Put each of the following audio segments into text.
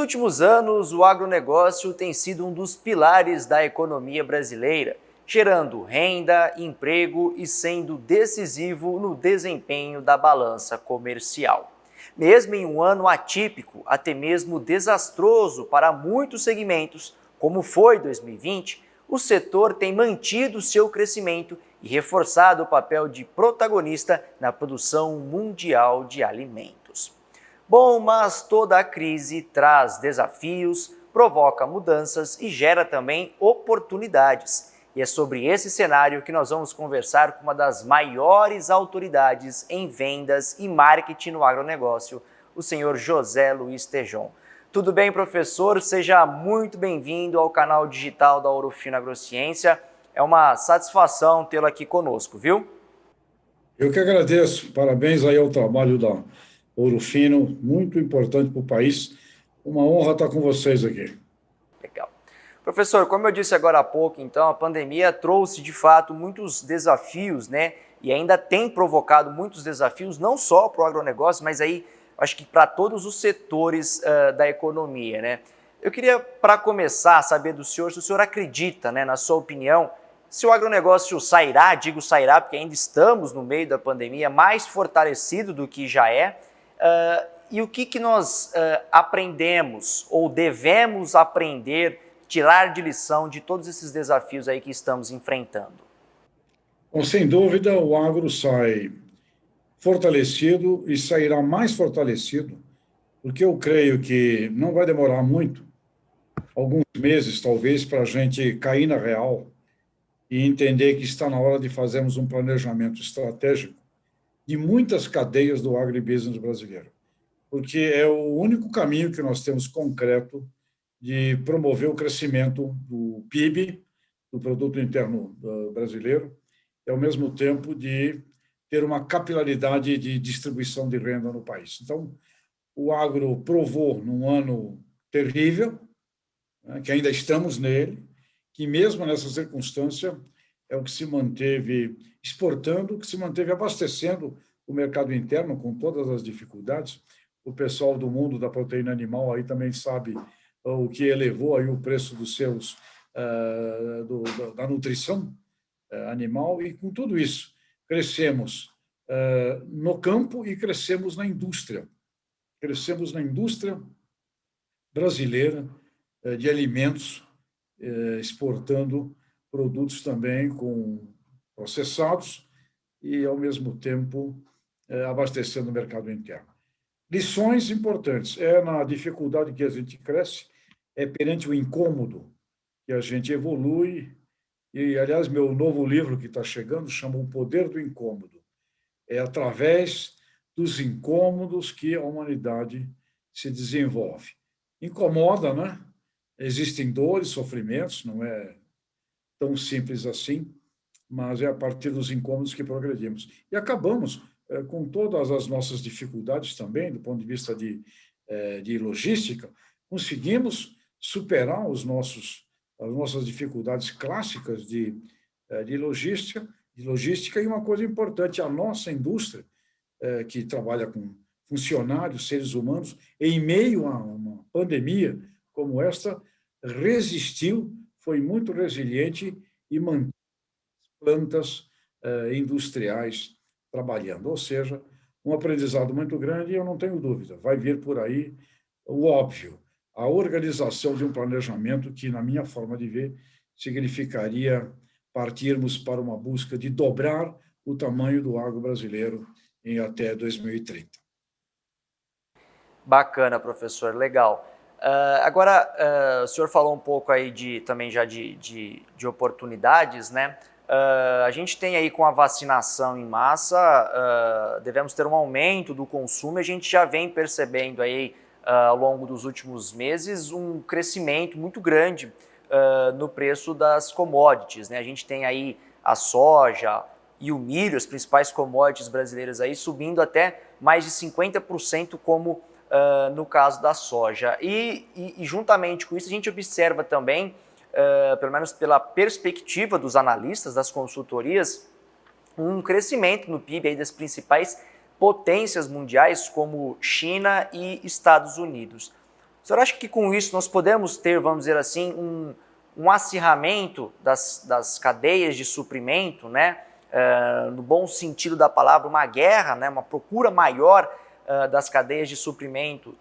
últimos anos, o agronegócio tem sido um dos pilares da economia brasileira, gerando renda, emprego e sendo decisivo no desempenho da balança comercial. Mesmo em um ano atípico, até mesmo desastroso para muitos segmentos, como foi 2020, o setor tem mantido seu crescimento e reforçado o papel de protagonista na produção mundial de alimentos. Bom, mas toda a crise traz desafios, provoca mudanças e gera também oportunidades. E é sobre esse cenário que nós vamos conversar com uma das maiores autoridades em vendas e marketing no agronegócio, o senhor José Luiz Tejon. Tudo bem, professor? Seja muito bem-vindo ao canal digital da Ouro Fino Agrociência. É uma satisfação tê-lo aqui conosco, viu? Eu que agradeço. Parabéns aí ao trabalho da Ouro Fino, muito importante para o país. Uma honra estar com vocês aqui. Legal. Professor, como eu disse agora há pouco, então, a pandemia trouxe, de fato, muitos desafios, né? E ainda tem provocado muitos desafios, não só para o agronegócio, mas aí, acho que para todos os setores da economia, né? Eu queria, para começar, saber do senhor, se o senhor acredita, né, na sua opinião, se o agronegócio sairá, digo sairá, porque ainda estamos no meio da pandemia, mais fortalecido do que já é, e o que nós aprendemos ou devemos aprender, tirar de lição de todos esses desafios aí que estamos enfrentando? Bom, sem dúvida, o agro sai fortalecido e sairá mais fortalecido, porque eu creio que não vai demorar muito, alguns meses talvez, para a gente cair na real e entender que está na hora de fazermos um planejamento estratégico de muitas cadeias do agribusiness brasileiro, porque é o único caminho que nós temos concreto de promover o crescimento do PIB, do Produto Interno Brasileiro, e, ao mesmo tempo, de ter uma capilaridade de distribuição de renda no país. Então, o agro provou, num ano terrível, né, que ainda estamos nele, que mesmo nessa circunstância é o que se manteve exportando, o que se manteve abastecendo o mercado interno com todas as dificuldades. O pessoal do mundo da proteína animal aí também sabe o que elevou aí o preço dos seus da nutrição animal, e com tudo isso crescemos no campo e crescemos na indústria. Crescemos na indústria brasileira de alimentos, exportando produtos também com processados e, ao mesmo tempo, abastecendo o mercado interno. Lições importantes. É na dificuldade que a gente cresce, é perante o incômodo que a gente evolui. E, aliás, meu novo livro que está chegando chama O Poder do Incômodo. É através dos incômodos que a humanidade se desenvolve. Incomoda, né? Existem dores, sofrimentos, não é tão simples assim, mas é a partir dos incômodos que progredimos. E acabamos com todas as nossas dificuldades também, do ponto de vista de logística, conseguimos superar as nossas dificuldades clássicas de logística. E uma coisa importante, a nossa indústria, que trabalha com funcionários, seres humanos, em meio a uma pandemia como esta, resistiu, foi muito resiliente e manteve plantas industriais trabalhando. Ou seja, um aprendizado muito grande, e eu não tenho dúvida, vai vir por aí o óbvio, a organização de um planejamento que, na minha forma de ver, significaria partirmos para uma busca de dobrar o tamanho do agro brasileiro em até 2030. Bacana, professor, legal. Agora, o senhor falou um pouco aí também já de oportunidades, né? A gente tem aí com a vacinação em massa, devemos ter um aumento do consumo, e a gente já vem percebendo aí ao longo dos últimos meses um crescimento muito grande no preço das commodities, né? A gente tem aí a soja e o milho, as principais commodities brasileiras aí, subindo até mais de 50% como no caso da soja. E juntamente com isso a gente observa também, pelo menos pela perspectiva dos analistas, das consultorias, um crescimento no PIB aí das principais potências mundiais como China e Estados Unidos. O senhor acha que com isso nós podemos ter, vamos dizer assim, um acirramento das cadeias de suprimento, né? No bom sentido da palavra, uma guerra, né? Uma procura maior das cadeias de suprimento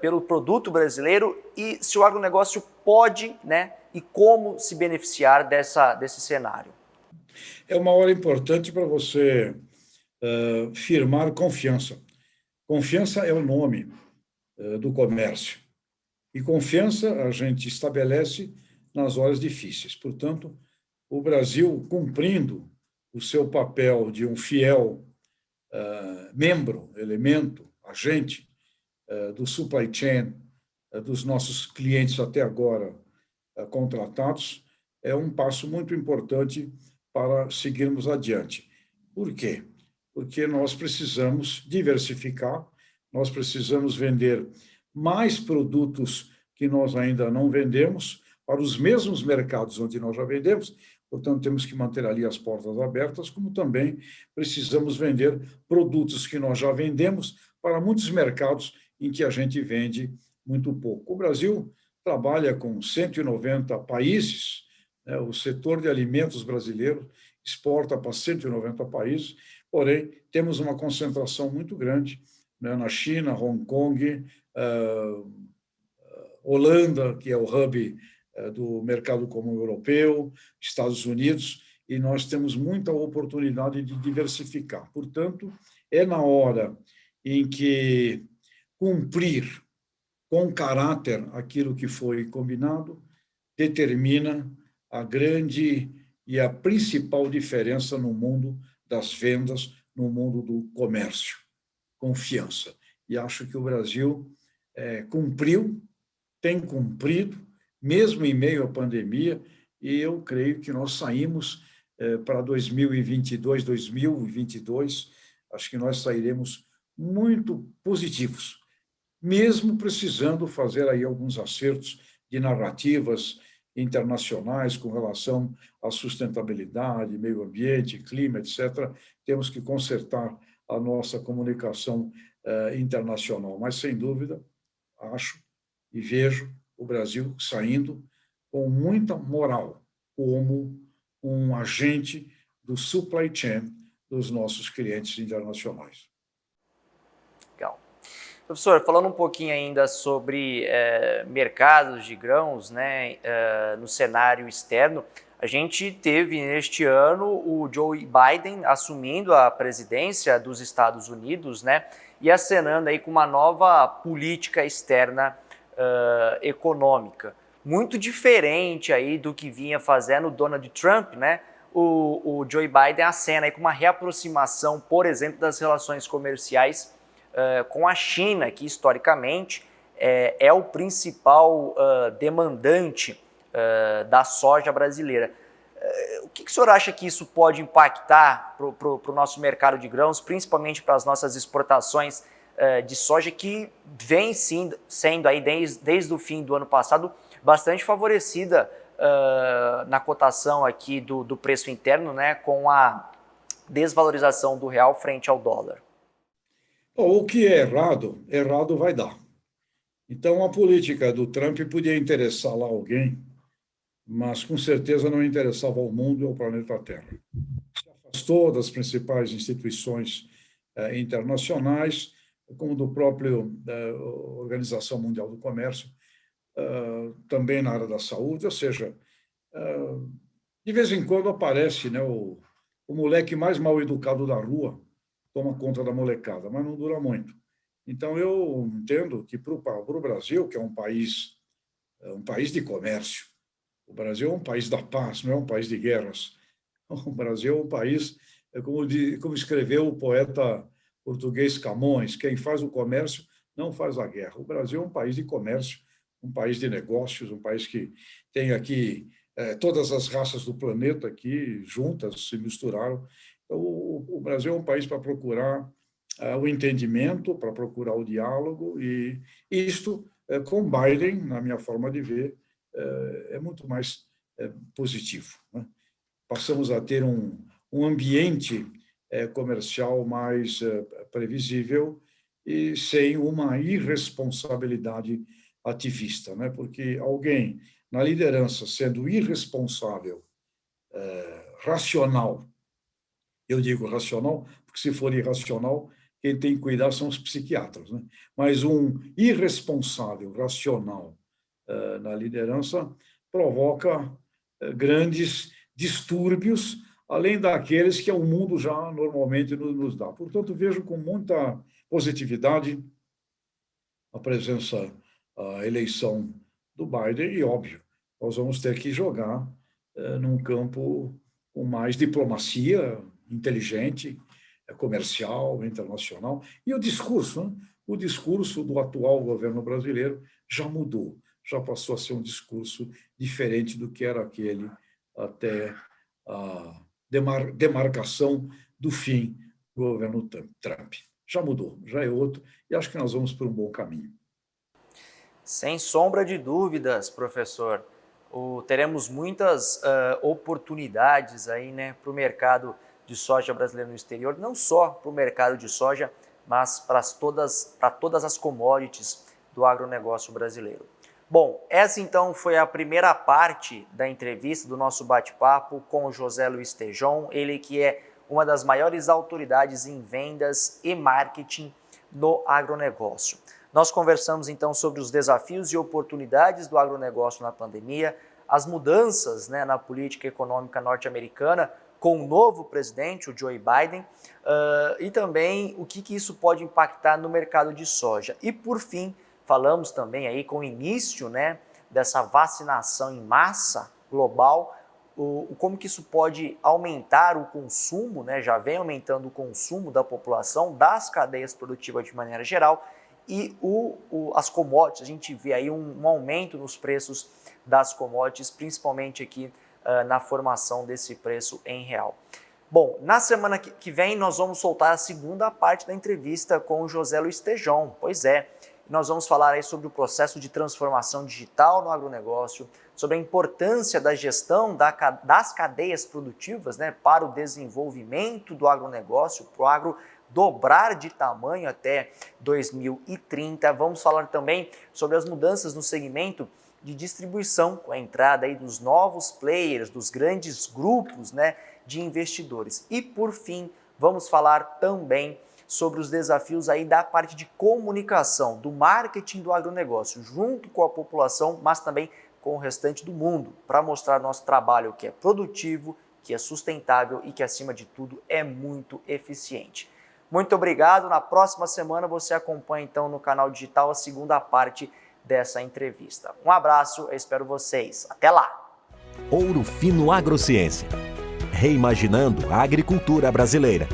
pelo produto brasileiro, e se o agronegócio pode, né? E como se beneficiar desse cenário? É uma hora importante para você firmar confiança. Confiança é o nome do comércio. E confiança a gente estabelece nas horas difíceis. Portanto, o Brasil, cumprindo o seu papel de um fiel membro, elemento, agente do supply chain dos nossos clientes até agora contratados, é um passo muito importante para seguirmos adiante. Por quê? Porque nós precisamos diversificar, nós precisamos vender mais produtos que nós ainda não vendemos para os mesmos mercados onde nós já vendemos. Portanto, temos que manter ali as portas abertas, como também precisamos vender produtos que nós já vendemos para muitos mercados em que a gente vende muito pouco. O Brasil trabalha com 190 países, né? O setor de alimentos brasileiro exporta para 190 países, porém, temos uma concentração muito grande, né, na China, Hong Kong, Holanda, que é o hub do mercado comum europeu, Estados Unidos, e nós temos muita oportunidade de diversificar. Portanto, é na hora em que cumprir com caráter aquilo que foi combinado, determina a grande e a principal diferença no mundo das vendas, no mundo do comércio. Confiança. E acho que o Brasil cumpriu, tem cumprido, mesmo em meio à pandemia, e eu creio que nós saímos para 2022, 2022, acho que nós sairemos muito positivos, mesmo precisando fazer aí alguns acertos de narrativas internacionais com relação à sustentabilidade, meio ambiente, clima, etc. Temos que consertar a nossa comunicação internacional, mas, sem dúvida, acho e vejo o Brasil saindo com muita moral como um agente do supply chain dos nossos clientes internacionais. Legal. Professor, falando um pouquinho ainda sobre mercados de grãos, né, no cenário externo, a gente teve neste ano o Joe Biden assumindo a presidência dos Estados Unidos, né, e acenando aí com uma nova política externa econômica, muito diferente aí do que vinha fazendo o Donald Trump, né? O Joe Biden acena aí com uma reaproximação, por exemplo, das relações comerciais com a China, que historicamente é o principal demandante da soja brasileira. O que o senhor acha que isso pode impactar para o nosso mercado de grãos, principalmente para as nossas exportações de soja, que vem sim, sendo aí desde o fim do ano passado bastante favorecida na cotação aqui do preço interno, né, com a desvalorização do real frente ao dólar? Bom, o que é errado, errado vai dar. Então, a política do Trump podia interessar lá alguém, mas com certeza não interessava ao mundo e ao planeta Terra. Se afastou das principais instituições internacionais, como do próprio Organização Mundial do Comércio, também na área da saúde, ou seja, de vez em quando aparece, né, o moleque mais mal educado da rua toma conta da molecada, mas não dura muito. Então, eu entendo que para o Brasil, que é um país de comércio, o Brasil é um país da paz, não é um país de guerras. O Brasil é um país, como escreveu o poeta português Camões, quem faz o comércio não faz a guerra. O Brasil é um país de comércio, um país de negócios, um país que tem aqui todas as raças do planeta aqui juntas, se misturaram. Então, o Brasil é um país para procurar o entendimento, para procurar o diálogo, e isto, com Biden, na minha forma de ver, é muito mais positivo, né? Passamos a ter um ambiente comercial mais previsível e sem uma irresponsabilidade ativista, né? Porque alguém na liderança sendo irresponsável, racional, eu digo racional, porque se for irracional, quem tem que cuidar são os psiquiatras, né? Mas um irresponsável, racional, na liderança provoca grandes distúrbios, além daqueles que o mundo já normalmente nos dá. Portanto, vejo com muita positividade a presença, a eleição do Biden e, óbvio, nós vamos ter que jogar num campo com mais diplomacia inteligente, comercial, internacional. E o discurso, né? O discurso do atual governo brasileiro já mudou, já passou a ser um discurso diferente do que era aquele até a demarcação do fim do governo Trump. Já mudou, já é outro, e acho que nós vamos por um bom caminho. Sem sombra de dúvidas, professor. Teremos muitas oportunidades aí, né, para o mercado de soja brasileiro no exterior, não só para o mercado de soja, mas para todas as commodities do agronegócio brasileiro. Bom, essa então foi a primeira parte da entrevista do nosso bate-papo com o José Luiz Tejon, ele que é uma das maiores autoridades em vendas e marketing no agronegócio. Nós conversamos então sobre os desafios e oportunidades do agronegócio na pandemia, as mudanças, né, na política econômica norte-americana com o novo presidente, o Joe Biden, e também o que isso pode impactar no mercado de soja. E por fim, falamos também aí com o início, né, dessa vacinação em massa global, como que isso pode aumentar o consumo, né, já vem aumentando o consumo da população, das cadeias produtivas de maneira geral, e as commodities, a gente vê aí um aumento nos preços das commodities, principalmente aqui na formação desse preço em real. Bom, na semana que vem nós vamos soltar a segunda parte da entrevista com o José Luiz Tejon. Pois é, nós vamos falar aí sobre o processo de transformação digital no agronegócio, sobre a importância da gestão das cadeias produtivas, né, para o desenvolvimento do agronegócio, para o agro dobrar de tamanho até 2030. Vamos falar também sobre as mudanças no segmento de distribuição, com a entrada aí dos novos players, dos grandes grupos, né, de investidores. E por fim, vamos falar também sobre os desafios aí da parte de comunicação, do marketing do agronegócio, junto com a população, mas também com o restante do mundo, para mostrar nosso trabalho que é produtivo, que é sustentável e que, acima de tudo, é muito eficiente. Muito obrigado. Na próxima semana você acompanha então no canal digital a segunda parte dessa entrevista. Um abraço, eu espero vocês. Até lá! Ouro Fino Agrociência. Reimaginando a agricultura brasileira.